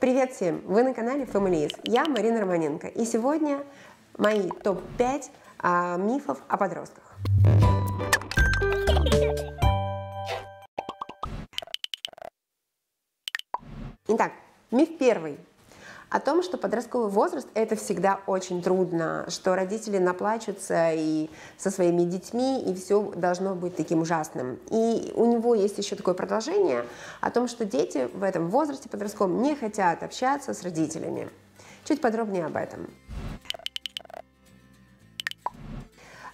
Привет всем! Вы на канале Families. Я Марина Романенко. И сегодня мои топ-5 мифов о подростках. Итак, миф первый. О том, что подростковый возраст – это всегда очень трудно, что родители наплачутся и со своими детьми, и все должно быть таким ужасным. И у него есть еще такое продолжение о том, что дети в этом возрасте подростковом не хотят общаться с родителями. Чуть подробнее об этом.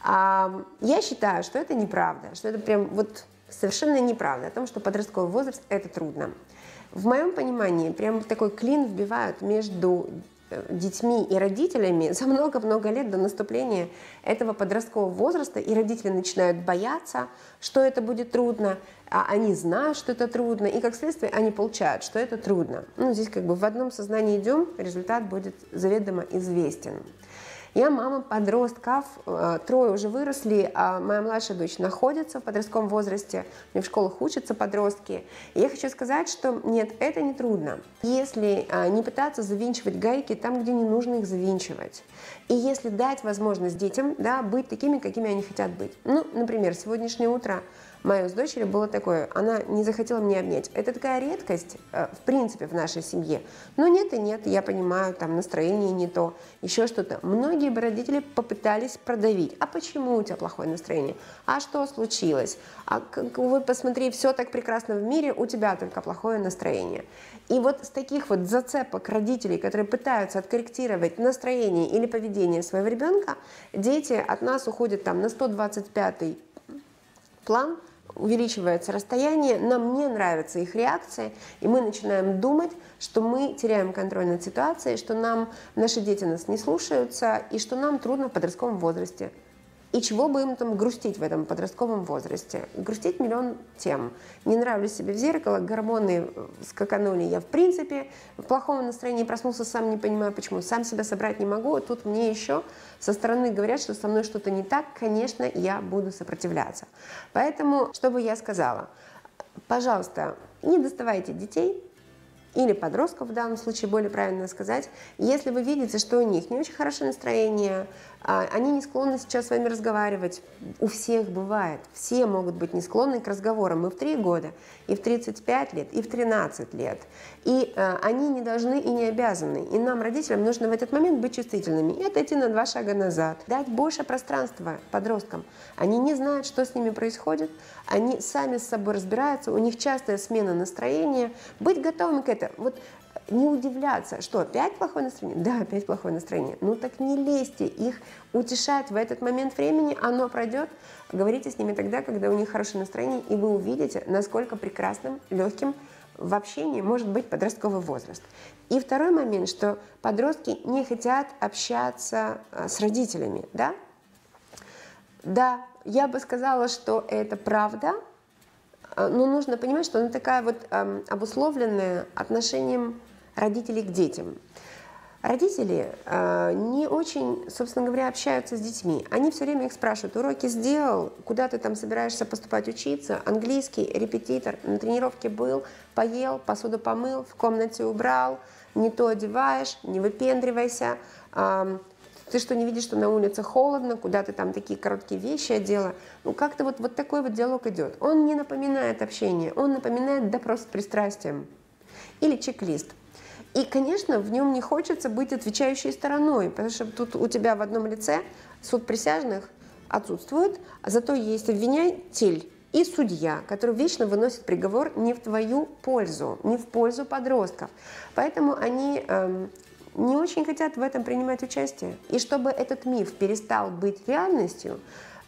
Я считаю, что это неправда, что это прям вот совершенно неправда, о том, что подростковый возраст – это трудно. В моем понимании, прям такой клин вбивают между детьми и родителями за много-много лет до наступления этого подросткового возраста, и родители начинают бояться, что это будет трудно, а они знают, что это трудно, и как следствие они получают, что это трудно. Ну, здесь как бы в одном сознании идем, результат будет заведомо известен. Я мама подростков, трое уже выросли, а моя младшая дочь находится в подростковом возрасте, у меня в школах учатся подростки. И я хочу сказать, что нет, это не трудно, если не пытаться завинчивать гайки там, где не нужно их завинчивать. И если дать возможность детям, да, быть такими, какими они хотят быть. Ну, например, сегодняшнее утро мое с дочерью было такое, она не захотела меня обнять. Это такая редкость, в принципе, в нашей семье. Но нет и нет, я понимаю, там настроение не то, еще что-то. Многие бы родители попытались продавить. А почему у тебя плохое настроение? А что случилось? А вот посмотри, все так прекрасно в мире, у тебя только плохое настроение. И вот с таких вот зацепок родителей, которые пытаются откорректировать настроение или поведение своего ребенка, дети от нас уходят там на 125-й план, увеличивается расстояние, нам не нравятся их реакции, и мы начинаем думать, что мы теряем контроль над ситуацией, что наши дети нас не слушаются, и что нам трудно в подростковом возрасте. И чего бы им там грустить в этом подростковом возрасте? Грустить миллион тем. Не нравлюсь себе в зеркало, гормоны скаканули, я в принципе в плохом настроении проснулся, сам не понимаю почему, сам себя собрать не могу, тут мне еще со стороны говорят, что со мной что-то не так, конечно, я буду сопротивляться. Поэтому, что бы я сказала, пожалуйста, не доставайте детей, или подростков, в данном случае более правильно сказать, если вы видите, что у них не очень хорошее настроение, они не склонны сейчас с вами разговаривать, у всех бывает, все могут быть не склонны к разговорам и в 3 года, и в 35 лет, и в 13 лет, и они не должны и не обязаны, и нам, родителям, нужно в этот момент быть чувствительными и отойти на 2 шага назад, дать больше пространства подросткам, они не знают, что с ними происходит, они сами с собой разбираются, у них частая смена настроения, быть готовым к этому. Вот не удивляться, что опять плохое настроение? Да, опять плохое настроение. Ну так не лезьте их утешать в этот момент времени, оно пройдет. Говорите с ними тогда, когда у них хорошее настроение, и вы увидите, насколько прекрасным, легким в общении может быть подростковый возраст. И второй момент, что подростки не хотят общаться с родителями, да? Да, я бы сказала, что это правда, но нужно понимать, что она такая вот обусловленная отношением родителей к детям. Родители не очень, собственно говоря, общаются с детьми. Они все время их спрашивают: уроки сделал, куда ты там собираешься поступать учиться, английский, репетитор, на тренировке был, поел, посуду помыл, в комнате убрал, не то одеваешь, не выпендривайся. Ты что, не видишь, что на улице холодно, куда ты там такие короткие вещи одела? Ну, как-то вот такой вот диалог идет. Он не напоминает общение, он напоминает допрос с пристрастием или чек-лист. И, конечно, в нем не хочется быть отвечающей стороной, потому что тут у тебя в одном лице суд присяжных отсутствует, а зато есть обвинитель и судья, который вечно выносит приговор не в твою пользу, не в пользу подростков. Поэтому они не очень хотят в этом принимать участие. И чтобы этот миф перестал быть реальностью,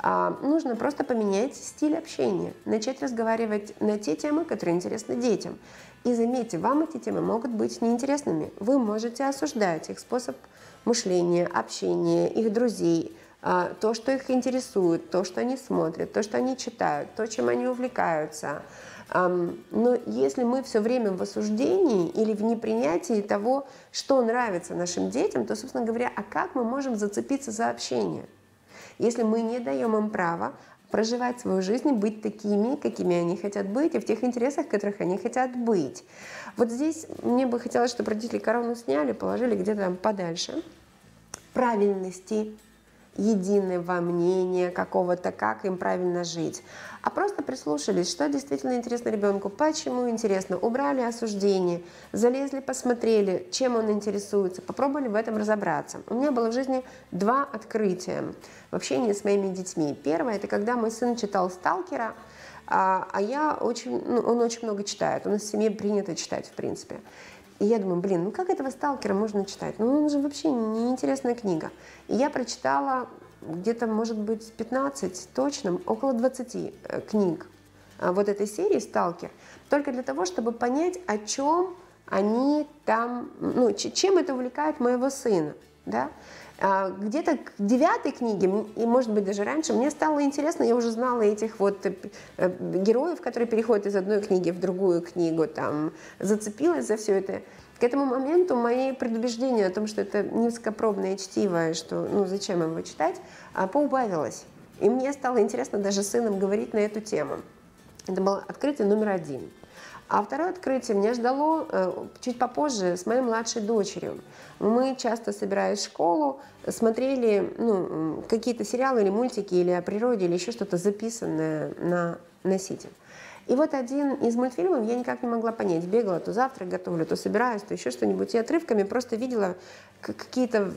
нужно просто поменять стиль общения, начать разговаривать на те темы, которые интересны детям. И заметьте, вам эти темы могут быть неинтересными. Вы можете осуждать их способ мышления, общения, их друзей, то, что их интересует, то, что они смотрят, то, что они читают, то, чем они увлекаются. Но если мы все время в осуждении или в непринятии того, что нравится нашим детям, то, собственно говоря, а как мы можем зацепиться за общение? Если мы не даем им права проживать свою жизнь, быть такими, какими они хотят быть, и в тех интересах, в которых они хотят быть. Вот здесь мне бы хотелось, чтобы родители корону сняли, положили где-то там подальше. Правильности единого мнения какого-то, как им правильно жить, а просто прислушались, что действительно интересно ребенку, почему интересно, убрали осуждение, залезли, посмотрели, чем он интересуется, попробовали в этом разобраться. У меня было в жизни 2 открытия в общении с моими детьми. Первое, это когда мой сын читал «Сталкера», он очень много читает, у нас в семье принято читать, в принципе. И я думаю, блин, ну как этого «Сталкера» можно читать? Ну он же вообще неинтересная книга. И я прочитала где-то, может быть, 15, точно, около 20 книг вот этой серии «Сталкер», только для того, чтобы понять, о чем они там, ну, чем это увлекает моего сына, да? Где-то к 9 книге, и, может быть, даже раньше, мне стало интересно, я уже знала этих вот героев, которые переходят из одной книги в другую книгу, там, зацепилась за все это. К этому моменту мои предубеждения о том, что это низкопробное чтиво, что, ну, зачем его читать, поубавилось. И мне стало интересно даже с сыном говорить на эту тему. Это было открытие номер 1. А второе открытие меня ждало чуть попозже с моей младшей дочерью. Мы часто, собираясь в школу, смотрели какие-то сериалы или мультики, или о природе, или еще что-то записанное на носитель. И вот один из мультфильмов я никак не могла понять. Бегала, то завтрак готовлю, то собираюсь, то еще что-нибудь. И отрывками просто видела какие-то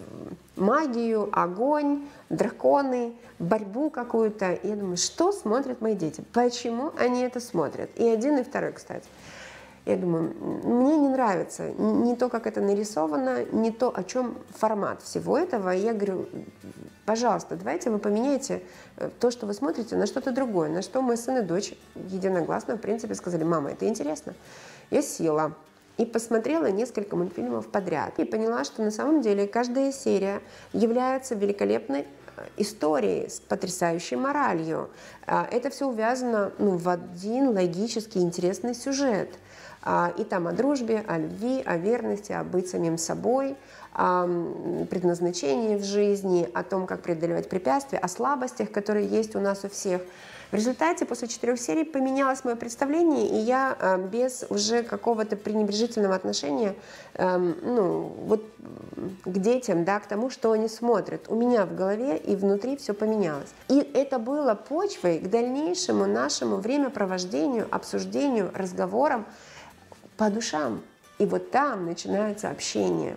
магию, огонь, драконы, борьбу какую-то. И я думаю, что смотрят мои дети? Почему они это смотрят? И один, и второй, кстати. Я думаю, мне не нравится не то, как это нарисовано, не то, о чем формат всего этого. И я говорю, пожалуйста, давайте вы поменяете то, что вы смотрите, на что-то другое. На что мой сын и дочь единогласно, в принципе, сказали, мама, это интересно. Я села и посмотрела несколько мультфильмов подряд. И поняла, что на самом деле каждая серия является великолепной историей с потрясающей моралью. Это все увязано в один логический интересный сюжет. И там о дружбе, о любви, о верности, о быть самим собой, о предназначении в жизни, о том, как преодолевать препятствия, о слабостях, которые есть у нас у всех. В результате после 4 серий поменялось мое представление, и я без уже какого-то пренебрежительного отношения к детям, да, к тому, что они смотрят. У меня в голове и внутри все поменялось. И это было почвой к дальнейшему нашему времяпровождению, обсуждению, разговорам по душам. И вот там начинается общение.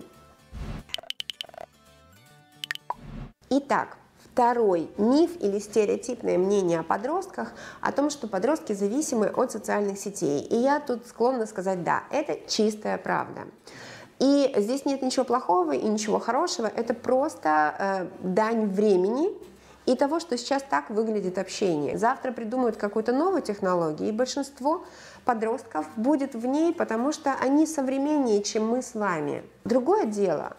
Итак, второй миф или стереотипное мнение о подростках о том, что подростки зависимы от социальных сетей. И я тут склонна сказать, да, это чистая правда. И здесь нет ничего плохого и ничего хорошего, это просто дань времени и того, что сейчас так выглядит общение. Завтра придумают какую-то новую технологию, и большинство подростков будет в ней, потому что они современнее, чем мы с вами. Другое дело,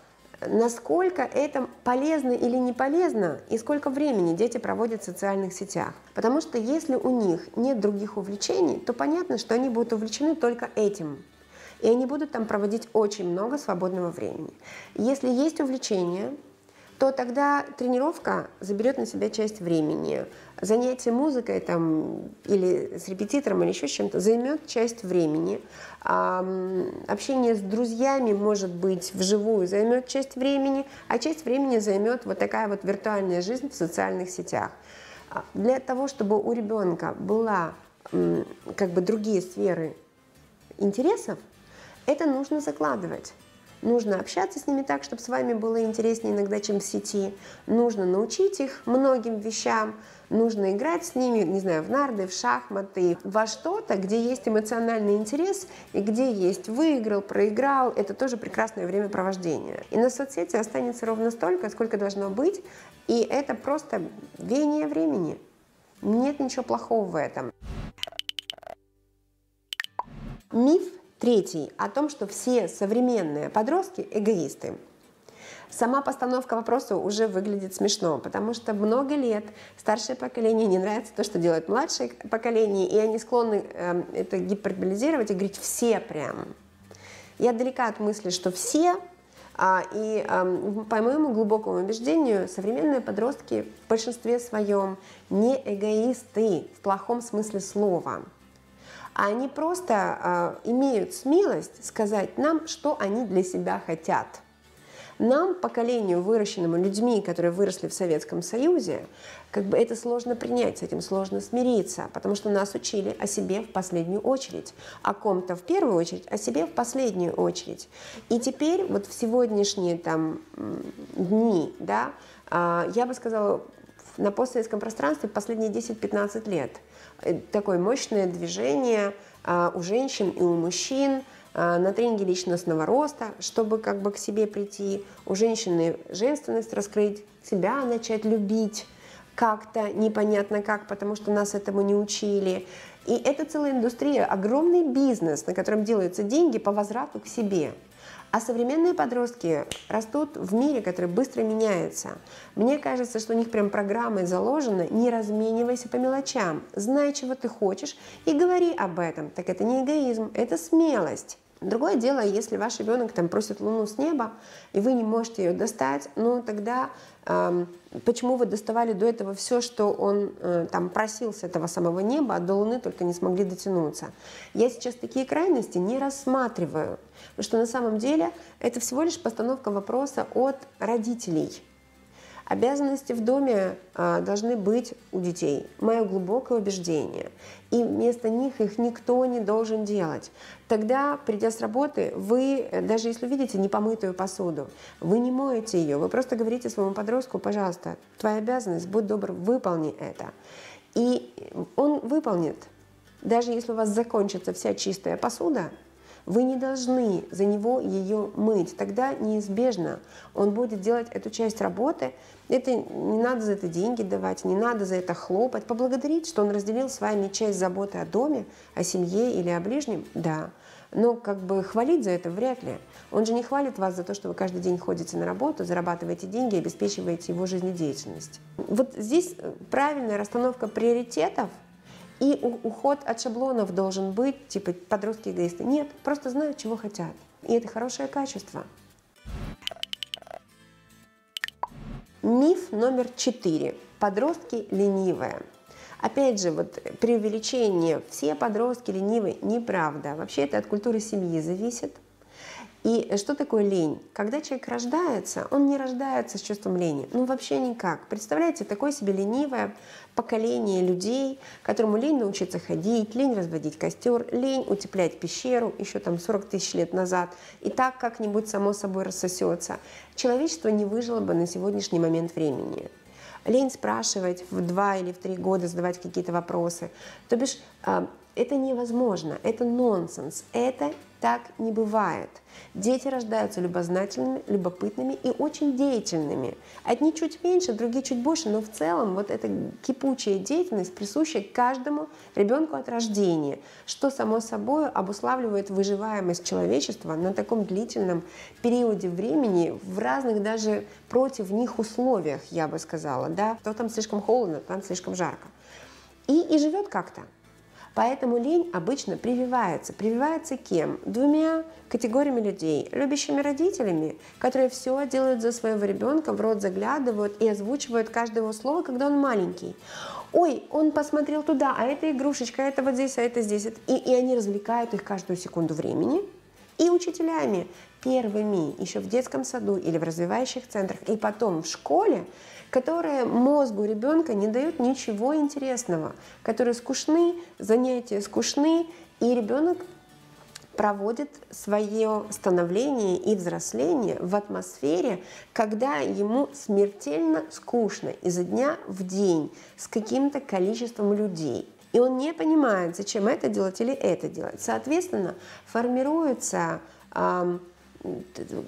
насколько это полезно или не полезно, и сколько времени дети проводят в социальных сетях. Потому что если у них нет других увлечений, то понятно, что они будут увлечены только этим. И они будут там проводить очень много свободного времени. Если есть увлечение, то тогда тренировка заберет на себя часть времени. Занятие музыкой там, или с репетитором, или еще с чем-то займет часть времени. Общение с друзьями, может быть, вживую займет часть времени, а часть времени займет вот такая вот виртуальная жизнь в социальных сетях. Для того, чтобы у ребенка была другие сферы интересов, это нужно закладывать. Нужно общаться с ними так, чтобы с вами было интереснее иногда, чем в сети. Нужно научить их многим вещам. Нужно играть с ними, не знаю, в нарды, в шахматы, во что-то, где есть эмоциональный интерес и где есть выиграл, проиграл. Это тоже прекрасное времяпровождение. И на соцсети останется ровно столько, сколько должно быть. И это просто веяние времени. Нет ничего плохого в этом. Миф третий о том, что все современные подростки эгоисты. Сама постановка вопроса уже выглядит смешно, потому что много лет старшее поколение не нравится то, что делает младшее поколение, и они склонны это гиперболизировать и говорить «все прям». Я далека от мысли, что все, По моему глубокому убеждению, современные подростки в большинстве своем не эгоисты в плохом смысле слова. Они просто имеют смелость сказать нам, что они для себя хотят. Нам, поколению, выращенному людьми, которые выросли в Советском Союзе, это сложно принять, с этим сложно смириться, потому что нас учили о себе в последнюю очередь, о ком-то в первую очередь, о себе в последнюю очередь. И теперь вот в сегодняшние дни, да, я бы сказала, на постсоветском пространстве последние 10-15 лет такое мощное движение у женщин и у мужчин на тренинге личностного роста, чтобы к себе прийти, у женщины женственность раскрыть, себя начать любить как-то, непонятно как, потому что нас этому не учили. И это целая индустрия, огромный бизнес, на котором делаются деньги по возврату к себе. А современные подростки растут в мире, который быстро меняется. Мне кажется, что у них прям программой заложено: не разменивайся по мелочам, знай, чего ты хочешь, и говори об этом. Так это не эгоизм, это смелость. Другое дело, если ваш ребенок просит луну с неба, и вы не можете ее достать, тогда почему вы доставали до этого все, что он просил с этого самого неба, а до луны только не смогли дотянуться? Я сейчас такие крайности не рассматриваю, потому что на самом деле это всего лишь постановка вопроса от родителей. Обязанности в доме должны быть у детей. Мое глубокое убеждение. И вместо них их никто не должен делать. Тогда, придя с работы, вы, даже если видите непомытую посуду, вы не моете ее, вы просто говорите своему подростку: пожалуйста, твоя обязанность, будь добр, выполни это. И он выполнит. Даже если у вас закончится вся чистая посуда, вы не должны за него ее мыть. Тогда неизбежно он будет делать эту часть работы. Это не надо за это деньги давать, не надо за это хлопать. Поблагодарить, что он разделил с вами часть заботы о доме, о семье или о ближнем, да. Но хвалить за это вряд ли. Он же не хвалит вас за то, что вы каждый день ходите на работу, зарабатываете деньги, обеспечиваете его жизнедеятельность. Вот здесь правильная расстановка приоритетов. И уход от шаблонов должен быть, подростки эгоисты. Нет, просто знают, чего хотят. И это хорошее качество. Миф номер 4. Подростки ленивые. Опять же, преувеличение. Все подростки ленивые. Неправда. Вообще это от культуры семьи зависит. И что такое лень? Когда человек рождается, он не рождается с чувством лени. Вообще никак. Представляете, такое себе ленивое поколение людей, которому лень научиться ходить, лень разводить костер, лень утеплять пещеру еще 40 тысяч лет назад, и так как-нибудь само собой рассосется. Человечество не выжило бы на сегодняшний момент времени. Лень спрашивать в 2 или в 3 года, задавать какие-то вопросы. То бишь, это невозможно, это нонсенс, это так не бывает. Дети рождаются любознательными, любопытными и очень деятельными. Одни чуть меньше, другие чуть больше, но в целом эта кипучая деятельность присуща каждому ребенку от рождения, что само собой обуславливает выживаемость человечества на таком длительном периоде времени в разных даже против них условиях, я бы сказала. Да? То там слишком холодно, там слишком жарко. И живет как-то. Поэтому лень обычно прививается. Прививается кем? 2 категориями людей. Любящими родителями, которые все делают за своего ребенка, в рот заглядывают и озвучивают каждое его слово, когда он маленький. Ой, он посмотрел туда, а это игрушечка, это вот здесь, а это здесь. И они развлекают их каждую секунду времени. И учителями первыми, еще в детском саду или в развивающих центрах, и потом в школе, которые мозгу ребенка не дают ничего интересного, которые скучны, занятия скучны, и ребенок проводит свое становление и взросление в атмосфере, когда ему смертельно скучно изо дня в день с каким-то количеством людей. И он не понимает, зачем это делать или это делать. Соответственно, формируется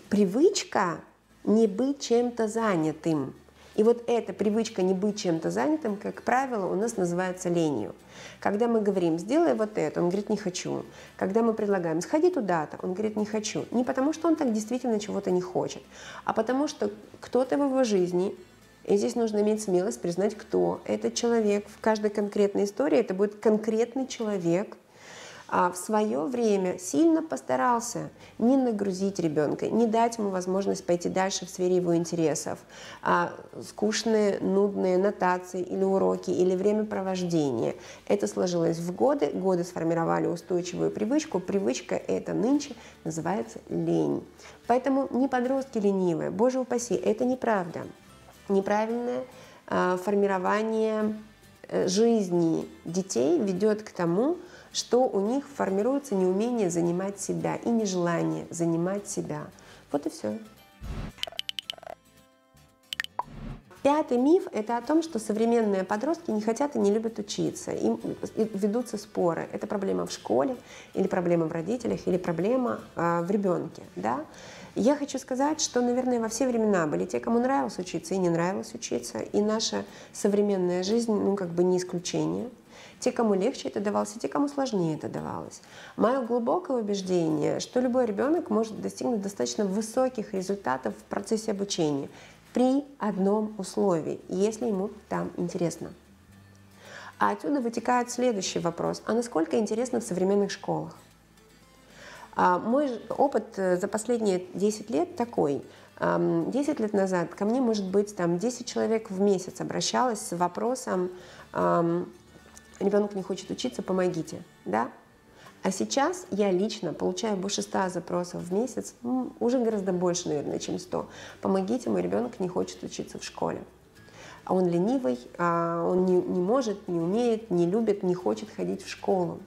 привычка не быть чем-то занятым. И эта привычка не быть чем-то занятым, как правило, у нас называется ленью. Когда мы говорим: сделай вот это, он говорит: не хочу. Когда мы предлагаем: сходи туда-то, он говорит: не хочу. Не потому, что он так действительно чего-то не хочет, а потому что кто-то в его жизни, и здесь нужно иметь смелость признать, кто этот человек. В каждой конкретной истории это будет конкретный человек, в свое время сильно постарался не нагрузить ребенка, не дать ему возможность пойти дальше в сфере его интересов, скучные, нудные нотации или уроки, или времяпровождение. Это сложилось в годы, годы сформировали устойчивую привычку, привычка эта нынче называется лень. Поэтому не подростки ленивые, боже упаси, это неправда. Неправильное формирование жизни детей ведет к тому, что у них формируется неумение занимать себя и нежелание занимать себя. Вот и все. Пятый миф – это о том, что современные подростки не хотят и не любят учиться, им ведутся споры. Это проблема в школе, или проблема в родителях, или проблема в ребенке. Да? Я хочу сказать, что, наверное, во все времена были те, кому нравилось учиться и не нравилось учиться, и наша современная жизнь, не исключение. Те, кому легче это давалось, и те, кому сложнее это давалось. Мое глубокое убеждение, что любой ребенок может достигнуть достаточно высоких результатов в процессе обучения при одном условии, если ему там интересно. А отсюда вытекает следующий вопрос. А насколько интересно в современных школах? Мой опыт за последние 10 лет такой. 10 лет назад ко мне, может быть, 10 человек в месяц обращалось с вопросом «ребенок не хочет учиться, помогите». Да? А сейчас я лично получаю больше 100 запросов в месяц, уже гораздо больше, наверное, чем 100. «Помогите, мой ребенок не хочет учиться в школе». А он ленивый, он не может, не умеет, не любит, не хочет ходить в школу.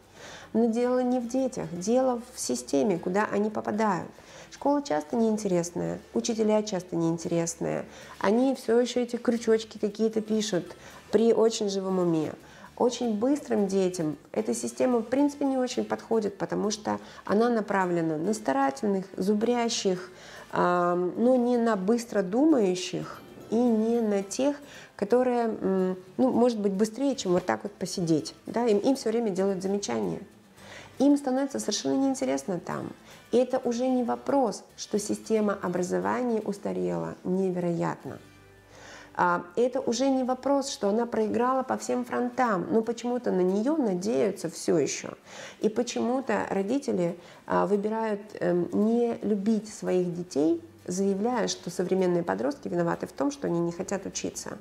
Но дело не в детях, дело в системе, куда они попадают. Школа часто неинтересная, учителя часто неинтересные. Они все еще эти крючочки какие-то пишут при очень живом уме. Очень быстрым детям эта система, в принципе, не очень подходит, потому что она направлена на старательных, зубрящих, но не на быстро думающих и не на тех, которые, может быть, быстрее, чем вот так вот посидеть. Да? Им все время делают замечания. Им становится совершенно неинтересно там. И это уже не вопрос, что система образования устарела невероятно. Это уже не вопрос, что она проиграла по всем фронтам, но почему-то на нее надеются все еще. И почему-то родители выбирают не любить своих детей, заявляя, что современные подростки виноваты в том, что они не хотят учиться.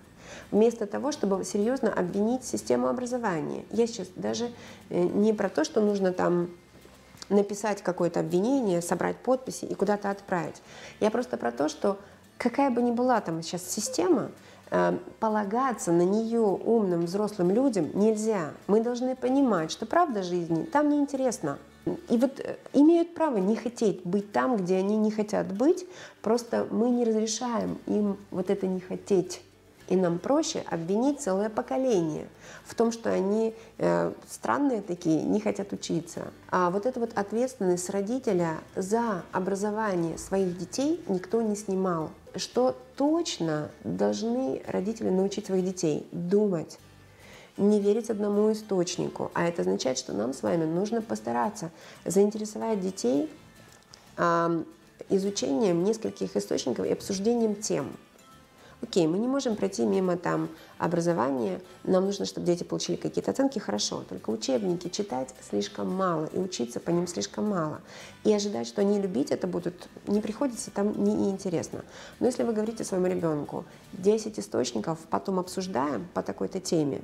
Вместо того, чтобы серьезно обвинить систему образования. Я сейчас даже не про то, что нужно написать какое-то обвинение, собрать подписи и куда-то отправить. Я просто про то, что какая бы ни была сейчас система, полагаться на нее умным взрослым людям нельзя. Мы должны понимать, что правда жизни там неинтересна. И вот имеют право не хотеть быть там, где они не хотят быть, просто мы не разрешаем им вот это не хотеть. И нам проще обвинить целое поколение в том, что они странные такие, не хотят учиться. А вот эту вот ответственность родителя за образование своих детей никто не снимал. Что точно должны родители научить своих детей? Думать. Не верить одному источнику. А это означает, что нам с вами нужно постараться заинтересовать детей изучением нескольких источников и обсуждением тем. Окей, мы не можем пройти мимо образования, нам нужно, чтобы дети получили какие-то оценки, хорошо, только учебники читать слишком мало, и учиться по ним слишком мало. И ожидать, что они любить это будут, не приходится, там неинтересно. Но если вы говорите своему ребенку 10 источников, потом обсуждаем по такой-то теме,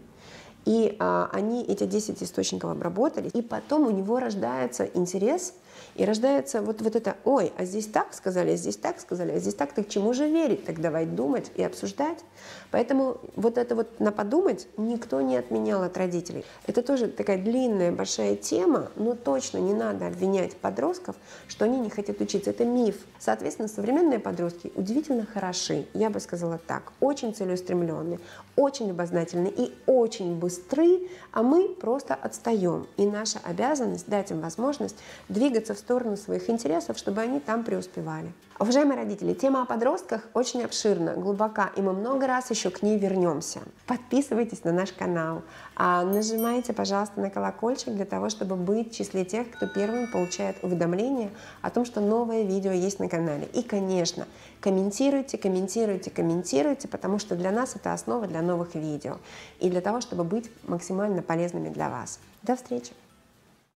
и они эти 10 источников обработали, и потом у него рождается интерес, и рождается вот это, ой, а здесь так сказали, а здесь так сказали, а здесь так к чему же верить? Так давай думать и обсуждать. Поэтому вот это вот на подумать никто не отменял от родителей. Это тоже такая длинная, большая тема, но точно не надо обвинять подростков, что они не хотят учиться. Это миф. Соответственно, современные подростки удивительно хороши, я бы сказала так, очень целеустремленные, очень любознательные и очень быстры, а мы просто отстаем. И наша обязанность дать им возможность двигаться в сторону своих интересов, чтобы они там преуспевали. Уважаемые родители, тема о подростках очень обширна, глубока, и мы много раз еще к ней вернемся. Подписывайтесь на наш канал, нажимайте, пожалуйста, на колокольчик для того, чтобы быть в числе тех, кто первым получает уведомления о том, что новое видео есть на канале. И, конечно, комментируйте, комментируйте, комментируйте, потому что для нас это основа для новых видео и для того, чтобы быть максимально полезными для вас. До встречи!